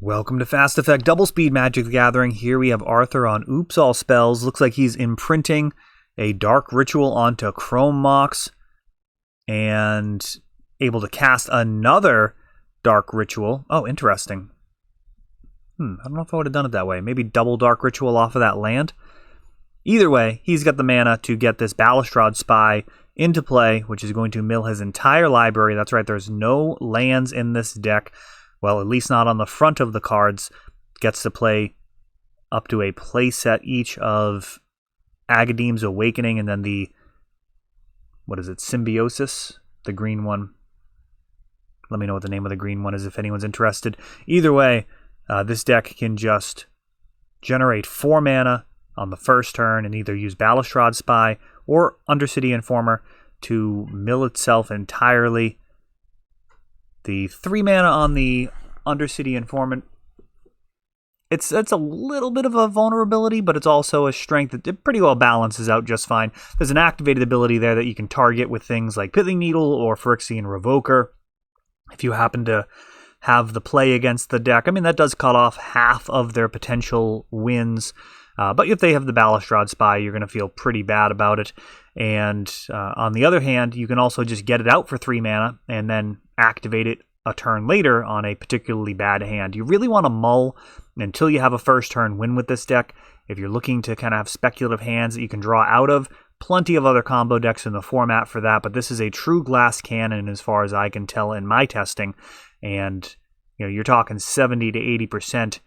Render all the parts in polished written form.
Welcome to Fast Effect Double Speed Magic the Gathering. Here we have Arthur on Oops All Spells. Looks like he's imprinting a Dark Ritual onto Chrome Mox and able to cast another Dark Ritual. Oh, interesting. I don't know if I would have done it that way. Maybe double Dark Ritual off of that land. Either way, he's got the mana to get this Balustrade Spy into play, which is going to mill his entire library. That's right, there's no lands in this deck. Well, at least not on the front of the cards. Gets to play up to a play set each of Agadeem's Awakening and then the, Symbiosis? The green one. Let me know what the name of the green one is if anyone's interested. Either way, this deck can just generate 4 mana on the first turn and either use Balustrade Spy or Undercity Informer to mill itself entirely. The 3 mana on the Undercity Informant, it's a little bit of a vulnerability, but it's also a strength that it pretty well balances out just fine. There's an activated ability there that you can target with things like Pithing Needle or Phyrexian Revoker. If you happen to have the play against the deck, I mean, that does cut off half of their potential wins. But if they have the Balustrade Spy, you're going to feel pretty bad about it. And on the other hand, you can also just get it out for 3 mana and then activate it a turn later on a particularly bad hand. You really want to mull until you have a first turn win with this deck. If you're looking to kind of have speculative hands that you can draw out of, plenty of other combo decks in the format for that, but this is a true glass cannon as far as I can tell in my testing. And you're talking 70 to 80%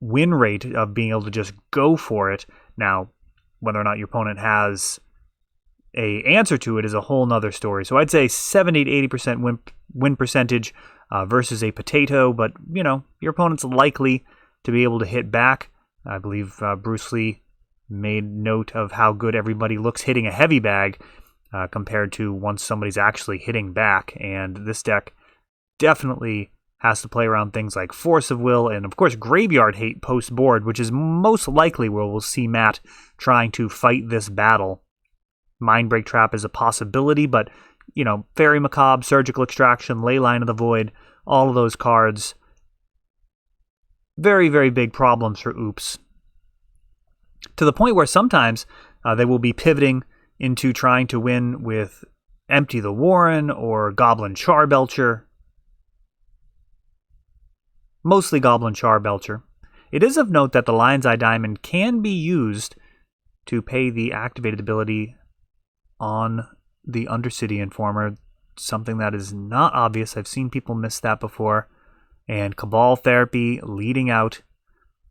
win rate of being able to just go for it. Now, whether or not your opponent has a answer to it is a whole nother story. So I'd say 70 to 80% win percentage versus a potato, but your opponent's likely to be able to hit back. I believe Bruce Lee made note of how good everybody looks hitting a heavy bag compared to once somebody's actually hitting back, and this deck definitely has to play around things like Force of Will and, of course, Graveyard Hate post-board, which is most likely where we'll see Matt trying to fight this battle. Mindbreak Trap is a possibility, but, Fairy Macabre, Surgical Extraction, Leyline of the Void, all of those cards, very, very big problems for Oops. To the point where sometimes they will be pivoting into trying to win with Empty the Warren or Goblin Charbelcher. Mostly Goblin Charbelcher. It is of note that the Lion's Eye Diamond can be used to pay the activated ability on the Undercity Informer, something that is not obvious. I've seen people miss that before. And Cabal Therapy leading out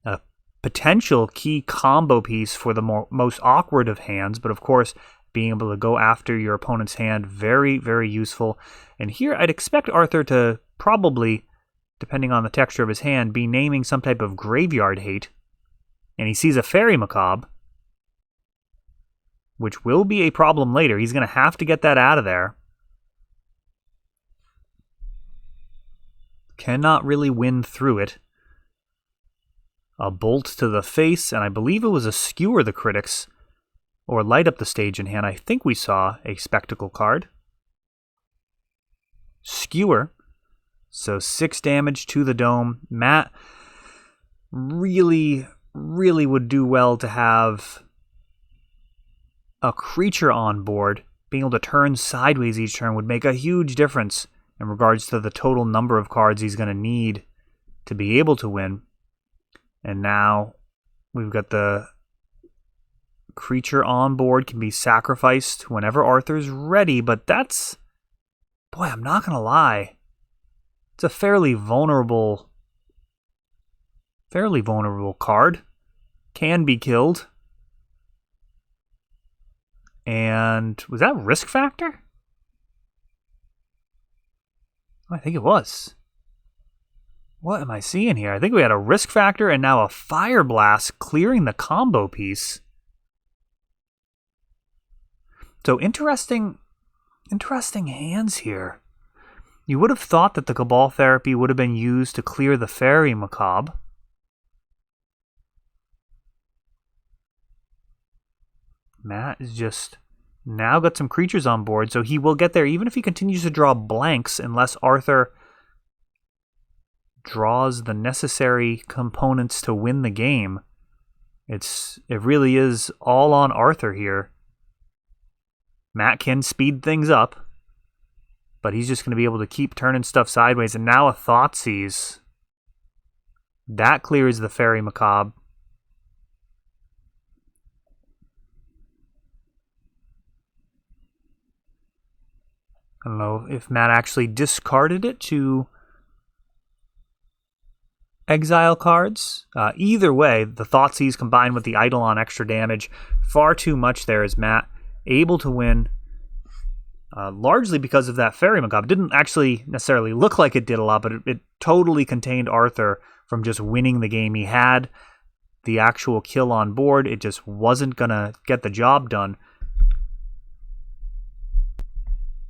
a potential key combo piece for the most awkward of hands, but of course, being able to go after your opponent's hand, very, very useful. And here, I'd expect Arthur to probably, depending on the texture of his hand, be naming some type of Graveyard Hate. And he sees a Fairy Macabre, which will be a problem later. He's going to have to get that out of there. Cannot really win through it. A Bolt to the face, and I believe it was a Skewer the Critics, or Light Up the Stage in hand. I think we saw a Spectacle card. Skewer. So 6 damage to the dome. Matt really, really would do well to have a creature on board. Being able to turn sideways each turn would make a huge difference in regards to the total number of cards he's going to need to be able to win. And now we've got the creature on board, can be sacrificed whenever Arthur's ready, but that's, boy, I'm not going to lie, it's a fairly vulnerable card. Can be killed. And was that Risk Factor? I think it was. What am I seeing here? I think we had a Risk Factor and now a Fire Blast clearing the combo piece. So interesting hands here. You would have thought that the Cabal Therapy would have been used to clear the Fairy Macabre. Matt is just now got some creatures on board, so he will get there even if he continues to draw blanks unless Arthur draws the necessary components to win the game. It really is all on Arthur here. Matt can speed things up, but he's just going to be able to keep turning stuff sideways. And now a Thoughtseize. That clears the Fairy Macabre. I don't know if Matt actually discarded it to exile cards. Either way, the Thoughtseize combined with the Eidolon extra damage, far too much there as Matt able to win, largely because of that Fairy Macabre. Didn't actually necessarily look like it did a lot, but it totally contained Arthur from just winning the game. He had the actual kill on board. It just wasn't going to get the job done,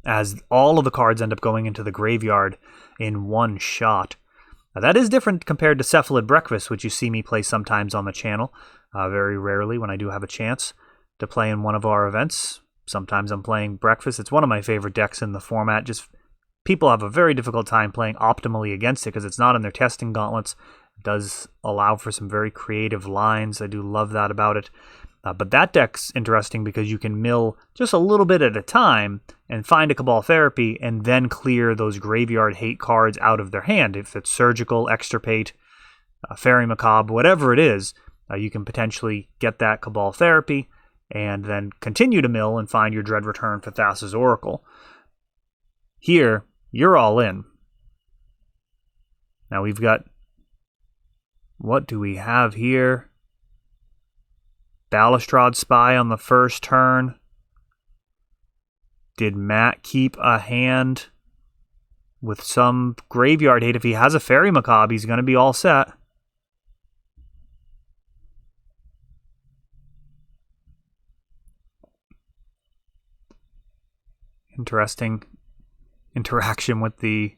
as all of the cards end up going into the graveyard in one shot. Now, that is different compared to Cephalid Breakfast, which you see me play sometimes on the channel, very rarely when I do have a chance to play in one of our events. Sometimes I'm playing Breakfast. It's one of my favorite decks in the format. Just people have a very difficult time playing optimally against it because it's not in their testing gauntlets. It does allow for some very creative lines. I do love that about it. But that deck's interesting because you can mill just a little bit at a time and find a Cabal Therapy and then clear those graveyard hate cards out of their hand. If it's Surgical, Extirpate, Fairy Macabre, whatever it is, you can potentially get that Cabal Therapy and then continue to mill and find your Dread Return for Thassa's Oracle. Here, you're all in. Now we've got... what do we have here? Balustrade Spy on the first turn. Did Matt keep a hand with some graveyard hate? If he has a Fairy Macabre, he's going to be all set. Interesting interaction with the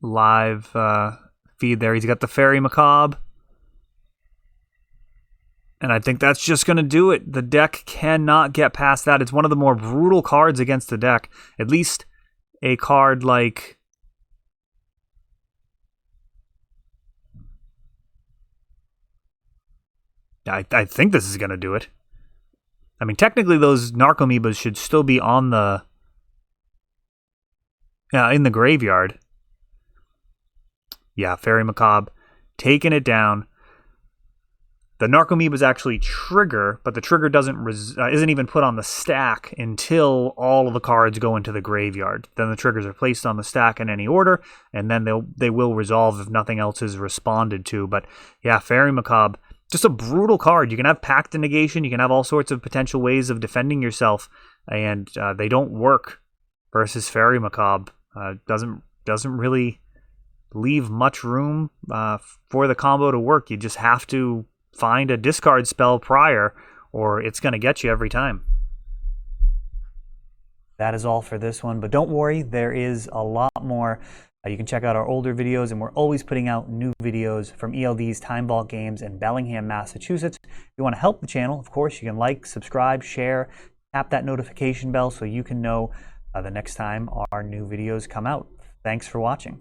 live feed there. He's got the Fairy Macabre. And I think that's just going to do it. The deck cannot get past that. It's one of the more brutal cards against the deck. At least a card like... I think this is going to do it. I mean, technically those Narcomoebas should still be on the... in the graveyard. Yeah, Fairy Macabre taking it down. The Narcomoebas actually trigger, but the trigger isn't even put on the stack until all of the cards go into the graveyard. Then the triggers are placed on the stack in any order, and then they will resolve if nothing else is responded to. But yeah, Fairy Macabre, just a brutal card. You can have Pact and Negation, you can have all sorts of potential ways of defending yourself, and they don't work versus Fairy Macabre. Doesn't really leave much room for the combo to work. You just have to find a discard spell prior, or it's going to get you every time. That is all for this one, but don't worry, there is a lot more. You can check out our older videos, and we're always putting out new videos from ELD's Time Vault Games in Bellingham, Massachusetts. If you want to help the channel, of course, you can like, subscribe, share, tap that notification bell so you can know the next time our new videos come out. Thanks for watching.